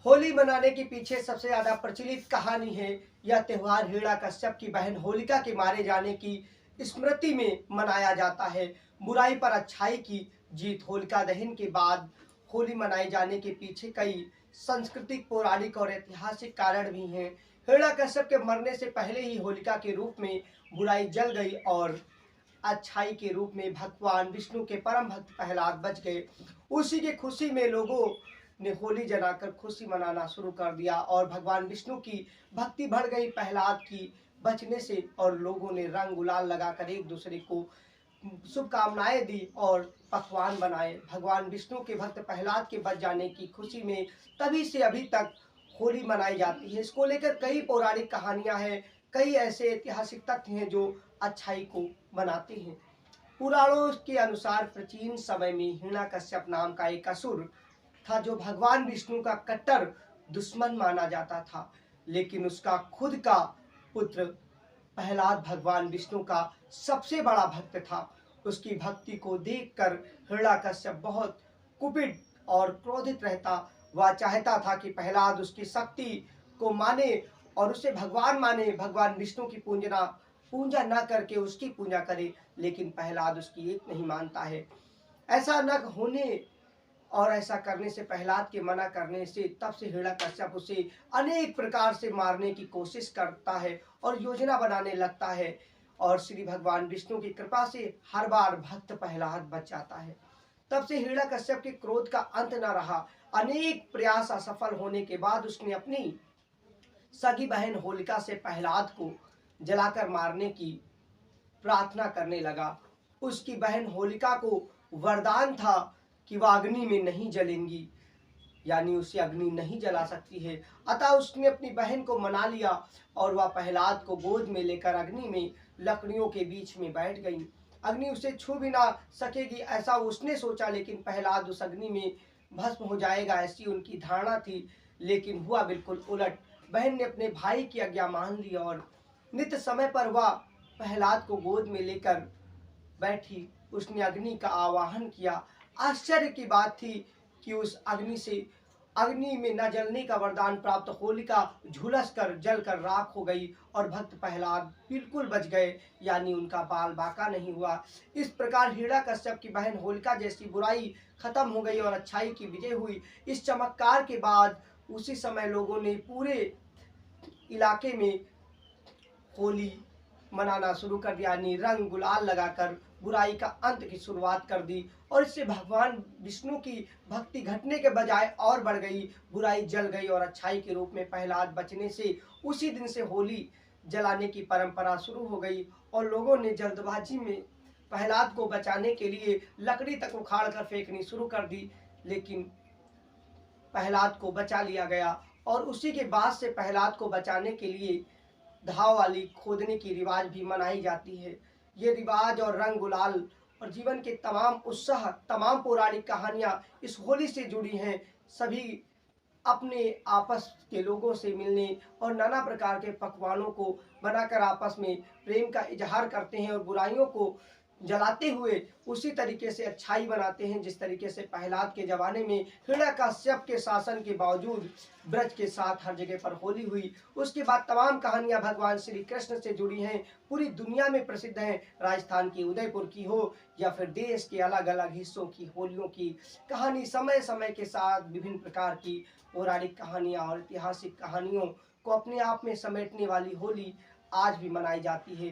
होली मनाने के पीछे सबसे ज्यादा प्रचलित कहानी है। यह त्योहार हिरण्यकश्यप की बहन होलिका के मारे जाने की स्मृति में मनाया जाता है। बुराई पर अच्छाई की जीत होलिका दहन के बाद होली मनाए जाने के पीछे कई सांस्कृतिक, पौराणिक और ऐतिहासिक कारण भी हैं। हिरण्यकश्यप के मरने से पहले ही होलिका के रूप में बुराई जल गई और अच्छाई के रूप में भगवान विष्णु के परम भक्त प्रहलाद बच गए। उसी की खुशी में लोगों ने होली जलाकर खुशी मनाना शुरू कर दिया और भगवान विष्णु की भक्ति बढ़ गई प्रहलाद की बचने से, और लोगों ने रंग गुलाल लगाकर एक दूसरे को शुभकामनाएं दी और पकवान बनाए। भगवान विष्णु के भक्त प्रहलाद के बच जाने की खुशी में तभी से अभी तक होली मनाई जाती है। इसको लेकर कई पौराणिक कहानियां हैं, कई ऐसे ऐतिहासिक तथ्य हैं जो अच्छाई को बनाते हैं। पुराणों के अनुसार प्राचीन समय में हिरण्यकश्यप नाम का एक असुर था जो भगवान विष्णु का कट्टर दुश्मन माना जाता था, लेकिन उसका खुद का पुत्र प्रहलाद भगवान विष्णु का सबसे बड़ा भक्त था। उसकी भक्ति को देखकर हिरण्यकश्यप बहुत कुपित और क्रोधित रहता। वह चाहता था कि प्रहलाद उसकी शक्ति को माने और उसे भगवान माने, भगवान विष्णु की पूजा न करके उसकी पूजा करे, लेकिन प्रहलाद उसकी एक नहीं मानता है। ऐसा न होने और ऐसा करने से, प्रहलाद के मना करने से, तब से हिरण्यकश्यप उसे अनेक प्रकार से मारने की कोशिश करता है और योजना बनाने लगता है, और श्री भगवान विष्णु की कृपा से हर बार भक्त प्रहलाद बच जाता है। तब से हिरण्यकश्यप के क्रोध का अंत न रहा। अनेक प्रयास असफल होने के बाद उसने अपनी सगी बहन होलिका से प्रहलाद को जलाकर मारने की प्रार्थना करने लगा। उसकी बहन होलिका को वरदान था कि वह अग्नि में नहीं जलेंगी, यानी उसे अग्नि नहीं जला सकती है। अतः उसने अपनी बहन को मना लिया और वह प्रहलाद को गोद में लेकर अग्नि में लकड़ियों के बीच में बैठ गई। अग्नि उसे छू भी ना सकेगी ऐसा उसने सोचा, लेकिन प्रहलाद उस अग्नि में भस्म हो जाएगा ऐसी उनकी धारणा थी, लेकिन हुआ बिल्कुल उलट। बहन ने अपने भाई की आज्ञा मान ली और नित्य समय पर वह प्रहलाद को गोद में लेकर बैठी। उसने अग्नि का आवाहन किया। आश्चर्य की बात थी कि उस अग्नि में न जलने का वरदान प्राप्त होलिका झुलस कर जल कर राख हो गई और भक्त प्रहलाद बिल्कुल बच गए, यानी उनका बाल बाका नहीं हुआ। इस प्रकार हिरण्यकश्यप की बहन होलिका जैसी बुराई खत्म हो गई और अच्छाई की विजय हुई। इस चमत्कार के बाद उसी समय लोगों ने पूरे इलाके में होली मनाना शुरू कर दिया, यानी रंग गुलाल लगाकर बुराई का अंत की शुरुआत कर दी, और इससे भगवान विष्णु की भक्ति घटने के बजाय और बढ़ गई। बुराई जल गई और अच्छाई के रूप में प्रहलाद बचने से उसी दिन से होली जलाने की परंपरा शुरू हो गई, और लोगों ने जल्दबाजी में प्रहलाद को बचाने के लिए लकड़ी तक उखाड़ कर फेंकनी शुरू कर दी, लेकिन प्रहलाद को बचा लिया गया। और उसी के बाद से प्रहलाद को बचाने के लिए घाव वाली खोदने की रिवाज भी मनाई जाती है। ये रिवाज और रंग गुलाल और जीवन के तमाम उत्साह, तमाम पौराणिक कहानियां इस होली से जुड़ी हैं। सभी अपने आपस के लोगों से मिलने और नाना प्रकार के पकवानों को बनाकर आपस में प्रेम का इजहार करते हैं और बुराइयों को जलाते हुए उसी तरीके से अच्छाई बनाते हैं जिस तरीके से प्रहलाद के जमाने में हिरण्यकश्यप के शासन के बावजूद ब्रज के साथ हर जगह पर होली हुई। उसके बाद तमाम कहानियां भगवान श्री कृष्ण से जुड़ी हैं, पूरी दुनिया में प्रसिद्ध हैं। राजस्थान की उदयपुर की हो या फिर देश के अलग अलग हिस्सों की होलियों की कहानी, समय समय के साथ विभिन्न प्रकार की पौराणिक कहानियां और ऐतिहासिक कहानियों को अपने आप में समेटने वाली होली आज भी मनाई जाती है।